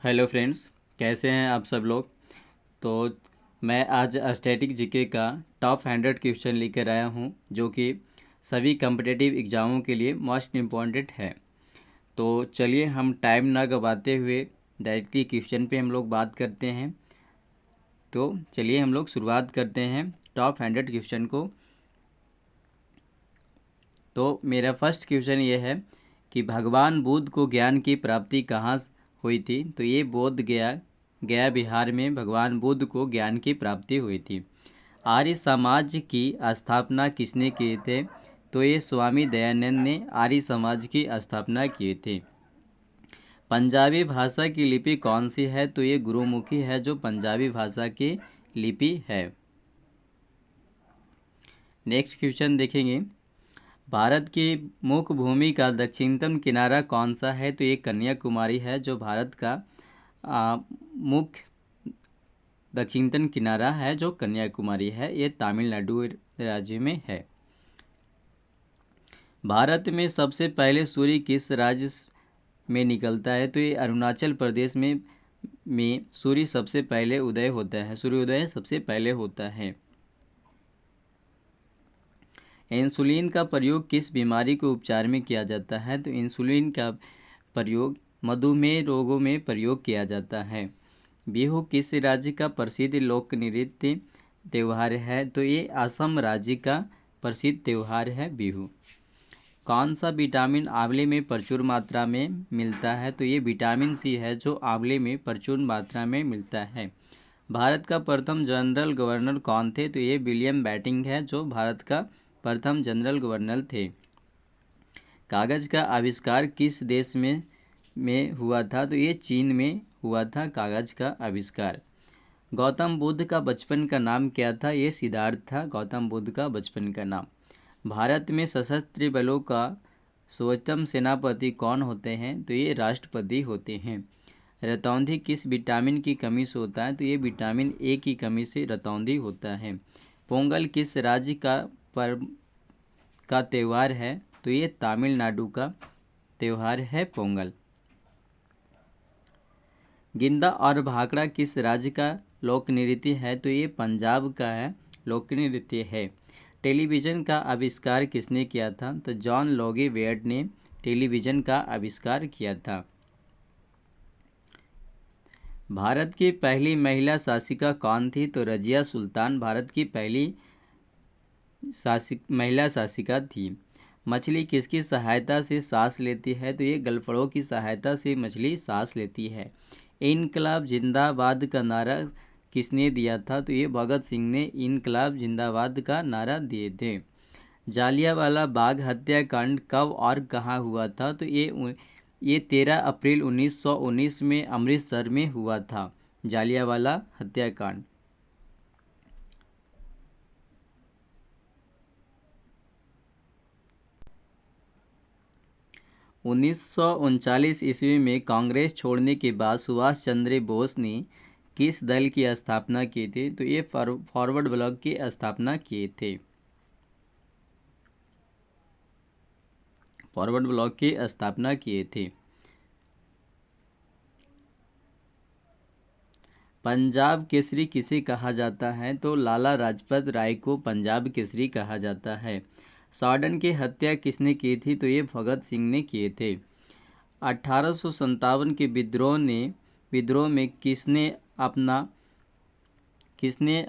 Hello friends, कैसे हैं आप सब लोग। तो मैं आज स्टैटिक जीके का टॉप 100 क्वेश्चन लेकर आया हूं, जो कि सभी कम्पिटिटिव एग्ज़ामों के लिए मोस्ट इम्पॉर्टेंट है। तो चलिए हम टाइम ना गवाते हुए डायरेक्टली क्वेश्चन पे हम लोग बात करते हैं। तो चलिए हम लोग शुरुआत करते हैं टॉप 100 क्वेश्चन को। तो मेरा फर्स्ट क्वेश्चन ये है कि भगवान बुद्ध को ज्ञान की प्राप्ति कहाँ हुई थी। तो ये बोध गया बिहार में भगवान बुद्ध को ज्ञान की प्राप्ति हुई थी। आर्य समाज की स्थापना किसने किए थे। तो ये स्वामी दयानंद ने आर्य समाज की स्थापना किए थे। पंजाबी भाषा की लिपि कौन सी है। तो ये गुरुमुखी है, जो पंजाबी भाषा की लिपि है। नेक्स्ट क्वेश्चन देखेंगे, भारत की मुख्य भूमि का दक्षिणतम किनारा कौन सा है। तो ये कन्याकुमारी है, जो भारत का मुख्य दक्षिणतम किनारा है, जो कन्याकुमारी है। ये तमिलनाडु राज्य में है। भारत में सबसे पहले सूर्य किस राज्य में निकलता है। तो ये अरुणाचल प्रदेश में सूर्य सबसे पहले उदय होता है। सूर्योदय सबसे पहले होता है। इंसुलिन का प्रयोग किस बीमारी के उपचार में किया जाता है। तो इंसुलिन का प्रयोग मधुमेह रोगों में प्रयोग किया जाता है। बिहू किस राज्य का प्रसिद्ध लोक नृत्य त्यौहार है। तो ये असम राज्य का प्रसिद्ध त्यौहार है बिहू। कौन सा विटामिन आंवले में प्रचुर मात्रा में मिलता है। तो ये विटामिन सी है, जो आंवले में प्रचुर मात्रा में मिलता है। भारत का प्रथम जनरल गवर्नर कौन थे। तो ये विलियम बेंटिक है, जो भारत का प्रथम जनरल गवर्नर थे। कागज़ का आविष्कार किस देश में हुआ था। तो ये चीन में हुआ था कागज़ का आविष्कार। गौतम बुद्ध का बचपन का नाम क्या था। ये सिद्धार्थ था गौतम बुद्ध का बचपन का नाम। भारत में सशस्त्र बलों का सर्वोच्च सेनापति कौन होते हैं। तो ये राष्ट्रपति होते हैं। रतौंधी किस विटामिन की कमी से होता है। तो ये विटामिन ए की कमी से रतौंधी होता है। पोंगल किस राज्य का पर्व का त्यौहार है। तो ये तमिलनाडु का त्यौहार है पोंगल। गिंदा और भाखड़ा किस राज्य का लोक नृत्य है। तो ये पंजाब का है लोक नृत्य है। टेलीविज़न का आविष्कार किसने किया था। तो जॉन लोगे वेयर्ड ने टेलीविज़न का आविष्कार किया था। भारत की पहली महिला शासिका कौन थी। तो रजिया सुल्तान भारत की पहली महिला शासिका थी। मछली किसकी सहायता से सांस लेती है। तो ये गलफड़ों की सहायता से मछली सांस लेती है। इनकलाब जिंदाबाद का नारा किसने दिया था। तो ये भगत सिंह ने इनकलाब जिंदाबाद का नारा दिए थे। जालियांवाला बाग हत्याकांड कब और कहाँ हुआ था। तो ये 13 अप्रैल 1919 में अमृतसर में हुआ था जालियांवाला हत्याकांड। उन्नीस ईस्वी में कांग्रेस छोड़ने के बाद सुभाष चंद्र बोस ने किस दल की स्थापना की थी। तो ये फॉरवर्ड ब्लॉक की स्थापना किए थे। फॉरवर्ड ब्लॉक की स्थापना किए थे। पंजाब केसरी किसे कहा जाता है। तो लाला लाजपत राय को पंजाब केसरी कहा जाता है। सॉर्डन की हत्या किसने की थी। तो ये भगत सिंह ने किए थे। 1857 के विद्रोह में किसने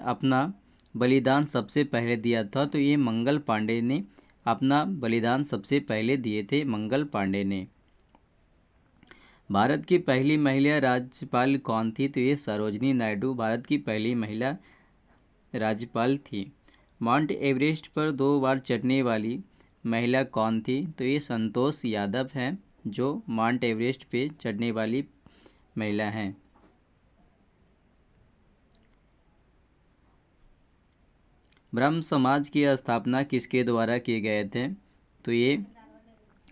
अपना बलिदान सबसे पहले दिया था। तो ये मंगल पांडे ने अपना बलिदान सबसे पहले दिए थे। मंगल पांडे ने। भारत की पहली महिला राज्यपाल कौन थी। तो ये सरोजनी नायडू भारत की पहली महिला राज्यपाल थी। माउंट एवरेस्ट पर 2 बार चढ़ने वाली महिला कौन थी। तो ये संतोष यादव हैं, जो माउंट एवरेस्ट पे चढ़ने वाली महिला हैं। ब्रह्म समाज की स्थापना किसके द्वारा किए गए थे। तो ये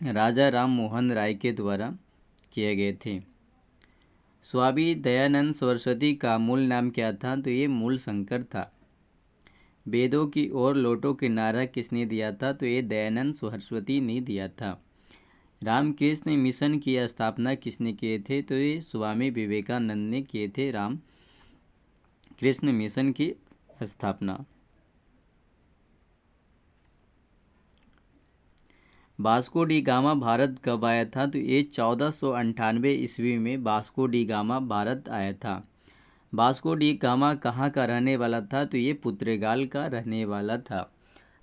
राजा राम मोहन राय के द्वारा किए गए थे। स्वामी दयानंद सरस्वती का मूल नाम क्या था। तो ये मूल शंकर था। वेदों की ओर लौटो के नारा किसने दिया था। तो ये दयानंद सरस्वती ने दिया था। रामकृष्ण मिशन की स्थापना किसने किए थे? तो ये स्वामी विवेकानंद ने किए थे राम कृष्ण मिशन की स्थापना। वास्को डी गामा भारत कब आया था? तो ये 1498 ईस्वी में वास्को डी गामा भारत आया था। वास्को डी गामा कहाँ का रहने वाला था? तो ये पुर्तगाल का रहने वाला था।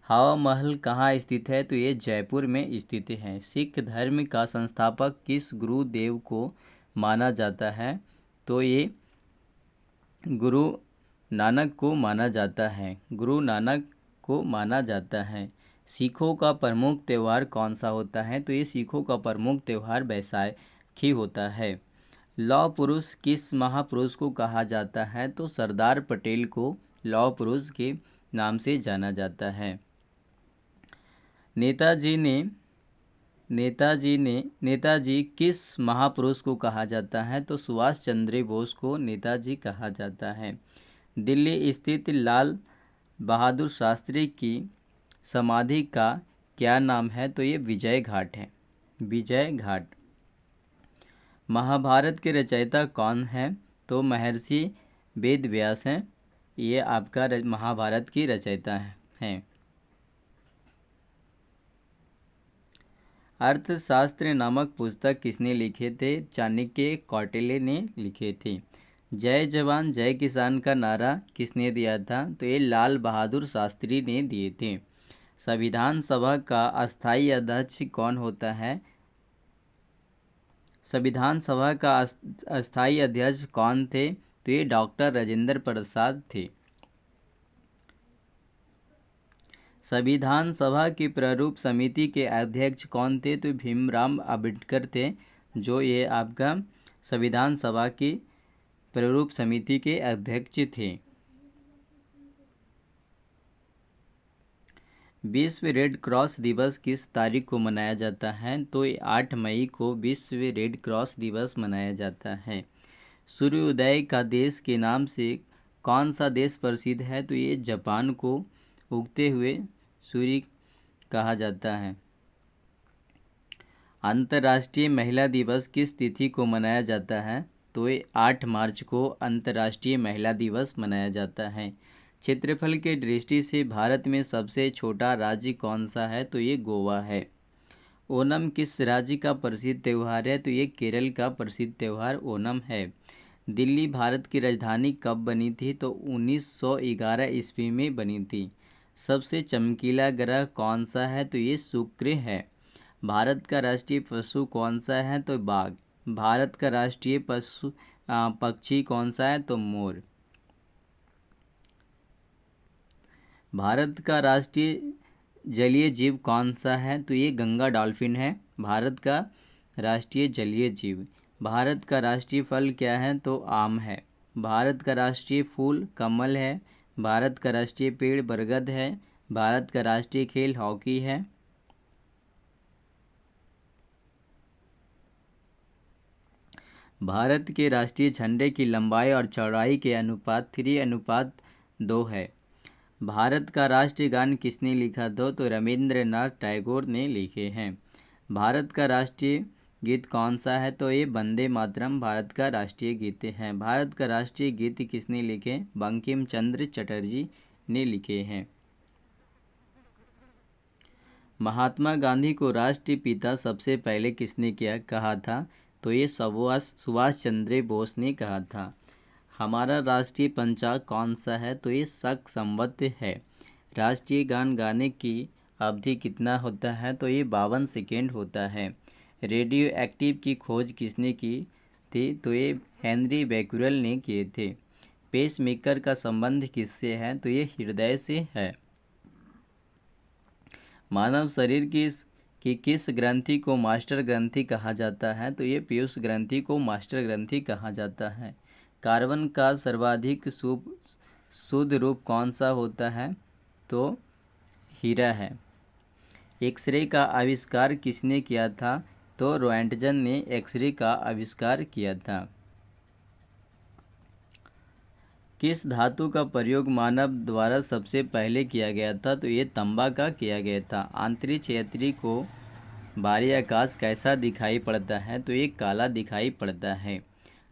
हवा महल कहाँ स्थित है? तो ये जयपुर में स्थित है। सिख धर्म का संस्थापक किस गुरुदेव को माना जाता है? तो ये गुरु नानक को माना जाता है। गुरु नानक को माना जाता है। सिखों का प्रमुख त्यौहार कौन सा होता है? तो ये सिखों का प्रमुख त्यौहार बैसाखी होता है। लौह पुरुष किस महापुरुष को कहा जाता है? तो सरदार पटेल को लौह पुरुष के नाम से जाना जाता है। नेताजी किस महापुरुष को कहा जाता है? तो सुभाष चंद्र बोस को नेताजी कहा जाता है। दिल्ली स्थित लाल बहादुर शास्त्री की समाधि का क्या नाम है? तो ये विजय घाट है। विजय घाट। महाभारत के रचयिता कौन है? तो महर्षि वेद व्यास हैं। ये आपका महाभारत की रचयिता हैं। अर्थशास्त्र नामक पुस्तक किसने लिखे थे? चाणक्य कौटिल्य ने लिखे थे। जय जवान जय किसान का नारा किसने दिया था? तो ये लाल बहादुर शास्त्री ने दिए थे। संविधान सभा का अस्थायी अध्यक्ष कौन होता है? संविधान सभा का अस्थायी अध्यक्ष कौन थे? तो ये डॉक्टर राजेंद्र प्रसाद थे। संविधान सभा की प्रारूप समिति के अध्यक्ष कौन थे? तो भीमराव अंबेडकर थे, जो ये आपका संविधान सभा की प्रारूप समिति के अध्यक्ष थे। विश्व रेड क्रॉस दिवस किस तारीख को मनाया जाता है? तो 8 मई को विश्व रेड क्रॉस दिवस मनाया जाता है। सूर्योदय का देश के नाम से कौन सा देश प्रसिद्ध है? तो ये जापान को उगते हुए सूर्य कहा जाता है। अंतर्राष्ट्रीय महिला दिवस किस तिथि को मनाया जाता है? तो ये 8 मार्च को अंतर्राष्ट्रीय महिला दिवस मनाया जाता है। क्षेत्रफल के दृष्टि से भारत में सबसे छोटा राज्य कौन सा है? तो ये गोवा है। ओणम किस राज्य का प्रसिद्ध त्यौहार है? तो ये केरल का प्रसिद्ध त्यौहार ओणम है। दिल्ली भारत की राजधानी कब बनी थी? तो 1911 ईस्वी में बनी थी। सबसे चमकीला ग्रह कौन सा है? तो ये शुक्र है। भारत का राष्ट्रीय पशु कौन सा है? तो बाघ। भारत का राष्ट्रीय पक्षी कौन सा है? तो मोर। भारत का राष्ट्रीय जलीय जीव कौन सा है? तो ये गंगा डॉल्फिन है, भारत का राष्ट्रीय जलीय जीव। भारत का राष्ट्रीय फल क्या है? तो आम है। भारत का राष्ट्रीय फूल कमल है। भारत का राष्ट्रीय पेड़ बरगद है। भारत का राष्ट्रीय खेल हॉकी है। भारत के राष्ट्रीय झंडे की लंबाई और चौड़ाई के अनुपात 3:2 है। भारत का राष्ट्रीय गान किसने लिखा था? तो रविंद्रनाथ टैगोर ने लिखे हैं। भारत का राष्ट्रीय गीत कौन सा है? तो ये वंदे मातरम भारत का राष्ट्रीय गीत है। भारत का राष्ट्रीय गीत किसने लिखे? बंकिम चंद्र चटर्जी ने लिखे हैं। महात्मा गांधी को राष्ट्रपिता सबसे पहले किसने कहा था? तो ये सुभाष चंद्र बोस ने कहा था। हमारा राष्ट्रीय पंचांग कौन सा है? तो ये शक संवत है। राष्ट्रीय गान गाने की अवधि कितना होता है? तो ये 52 सेकेंड होता है। रेडियो एक्टिव की खोज किसने की थी? तो ये हेनरी बैक्यूरेल ने किए थे। पेसमेकर का संबंध किससे है? तो ये हृदय से है। मानव शरीर की किस ग्रंथि को मास्टर ग्रंथि कहा जाता है? तो ये पीयूष ग्रंथि को मास्टर ग्रंथि कहा जाता है। कार्बन का सर्वाधिक शुद्ध रूप कौन सा होता है? तो हीरा है। एक्सरे का आविष्कार किसने किया था? तो रोएंटगन ने एक्सरे का आविष्कार किया था। किस धातु का प्रयोग मानव द्वारा सबसे पहले किया गया था? तो ये तांबा का किया गया था। आंतरिक क्षेत्री को बाहरी आकाश कैसा दिखाई पड़ता है? तो ये काला दिखाई पड़ता है।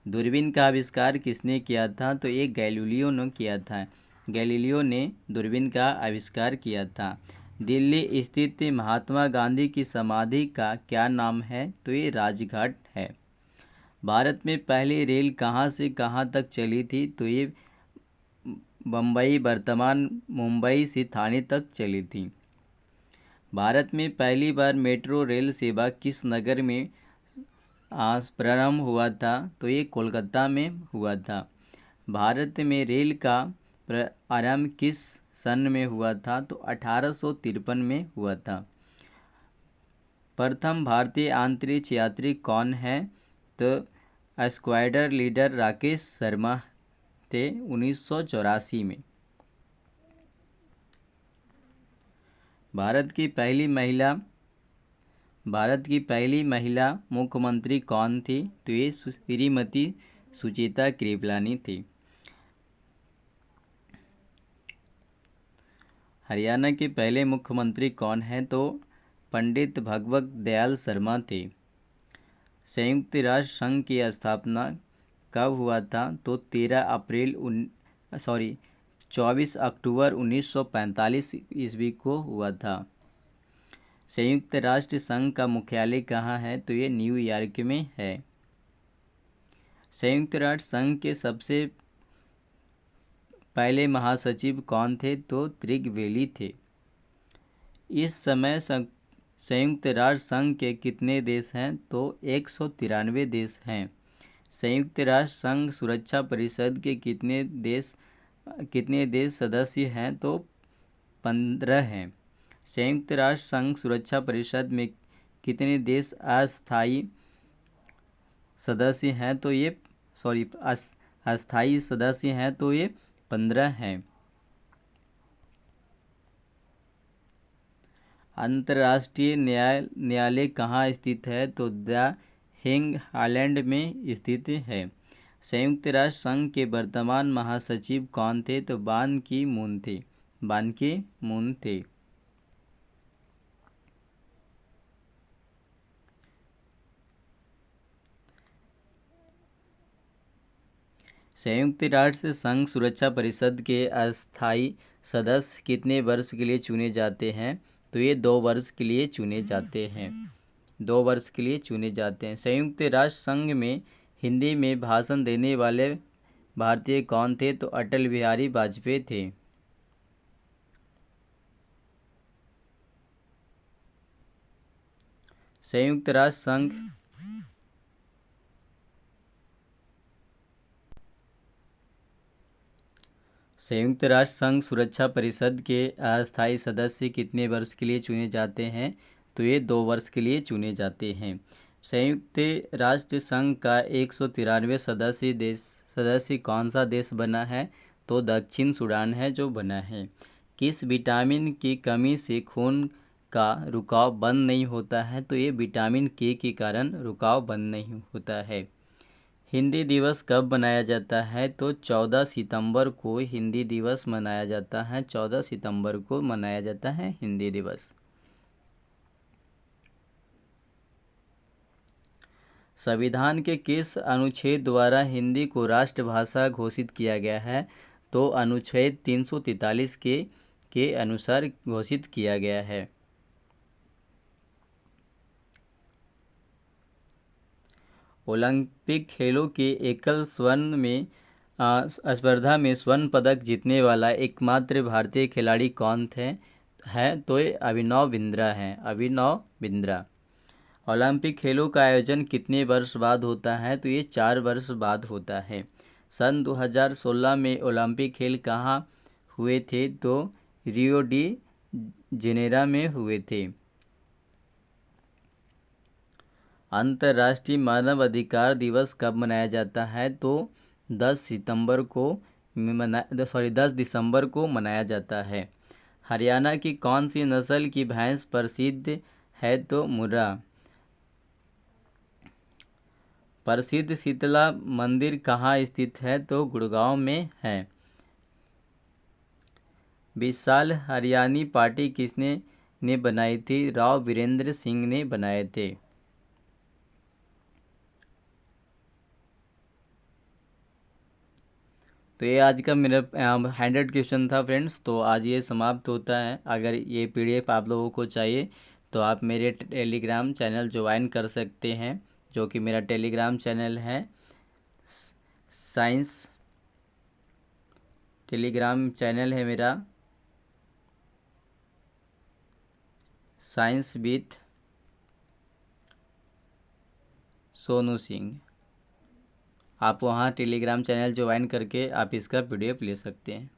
दूरबीन का आविष्कार किसने किया था? तो ये गैलीलियो ने किया था। गैलीलियो ने दूरबीन का आविष्कार किया था। दिल्ली स्थित महात्मा गांधी की समाधि का क्या नाम है? तो ये राजघाट है। भारत में पहली रेल कहाँ से कहाँ तक चली थी? तो ये बम्बई वर्तमान मुंबई से थाने तक चली थी। भारत में पहली बार मेट्रो रेल सेवा किस नगर में प्रारंभ हुआ था? तो ये कोलकाता में हुआ था। भारत में रेल का आरंभ किस सन में हुआ था? तो 1853 में हुआ था। प्रथम भारतीय अंतरिक्ष यात्री कौन है? तो स्क्वाड्रन लीडर राकेश शर्मा थे 1984 में। भारत की पहली महिला मुख्यमंत्री कौन थी? तो ये श्रीमती सुचेता कृपलानी थी। हरियाणा के पहले मुख्यमंत्री कौन हैं? तो पंडित भगवत दयाल शर्मा थे। संयुक्त राष्ट्र संघ की स्थापना कब हुआ था? तो 24 अक्टूबर 1945 ईस्वी को हुआ था। संयुक्त राष्ट्र संघ का मुख्यालय कहाँ है? तो ये न्यूयॉर्क में है। संयुक्त राष्ट्र संघ के सबसे पहले महासचिव कौन थे? तो त्रिगवेली थे। इस समय संयुक्त राष्ट्र संघ के कितने देश हैं? तो 193 देश हैं। संयुक्त राष्ट्र संघ सुरक्षा परिषद के कितने देश सदस्य हैं? तो 15 हैं। संयुक्त राष्ट्र संघ सुरक्षा परिषद में कितने देश अस्थायी सदस्य हैं? तो ये अस्थायी सदस्य हैं तो ये 15 हैं। अंतर्राष्ट्रीय न्यायालय कहाँ स्थित है? तो द हेग हालैंड में स्थित है। संयुक्त राष्ट्र संघ के वर्तमान महासचिव कौन थे? तो बान की मून थे। संयुक्त राष्ट्र संघ सुरक्षा परिषद के अस्थायी सदस्य कितने वर्ष के लिए चुने जाते हैं? तो ये 2 वर्ष के लिए चुने जाते हैं। 2 वर्ष के लिए चुने जाते हैं। संयुक्त राष्ट्र संघ में हिंदी में भाषण देने वाले भारतीय कौन थे? तो अटल बिहारी वाजपेयी थे। संयुक्त राष्ट्र संघ सुरक्षा परिषद के अस्थायी सदस्य कितने वर्ष के लिए चुने जाते हैं? तो ये 2 वर्ष के लिए चुने जाते हैं। संयुक्त राष्ट्र संघ का 193 सदस्य कौन सा देश बना है? तो दक्षिण सूडान है जो बना है। किस विटामिन की कमी से खून का रुकाव बंद नहीं होता है? तो ये विटामिन के कारण रुकाव बंद नहीं होता है। हिंदी दिवस कब मनाया जाता है? तो 14 सितंबर को हिंदी दिवस मनाया जाता है। 14 सितंबर को मनाया जाता है हिंदी दिवस। संविधान के किस अनुच्छेद द्वारा हिंदी को राष्ट्रभाषा घोषित किया गया है? तो अनुच्छेद 343 के अनुसार घोषित किया गया है। ओलंपिक खेलों के एकल स्वर्ण में स्पर्धा में स्वर्ण पदक जीतने वाला एकमात्र भारतीय खिलाड़ी कौन है? तो ये अभिनव बिंद्रा। ओलंपिक खेलों का आयोजन कितने वर्ष बाद होता है? तो ये 4 वर्ष बाद होता है। सन 2016 में ओलंपिक खेल कहाँ हुए थे? तो रियो डी जेनेरो में हुए थे। अंतर्राष्ट्रीय मानव अधिकार दिवस कब मनाया जाता है? तो 10 दिसंबर को मनाया जाता है। हरियाणा की कौन सी नस्ल की भैंस प्रसिद्ध है? तो मुर्रा। प्रसिद्ध शीतला मंदिर कहाँ स्थित है? तो गुड़गांव में है। विशाल हरियाणी पार्टी किसने ने बनाई थी? राव वीरेंद्र सिंह ने बनाए थे। तो ये आज का मेरा 100 क्वेश्चन था फ्रेंड्स। तो आज ये समाप्त होता है। अगर ये पीडीएफ आप लोगों को चाहिए तो आप मेरे टेलीग्राम चैनल ज्वाइन कर सकते हैं, जो कि मेरा टेलीग्राम चैनल है साइंस। टेलीग्राम चैनल है मेरा साइंस विथ सोनू सिंह। आप वहाँ टेलीग्राम चैनल ज्वाइन करके आप इसका पीडीएफ ले सकते हैं।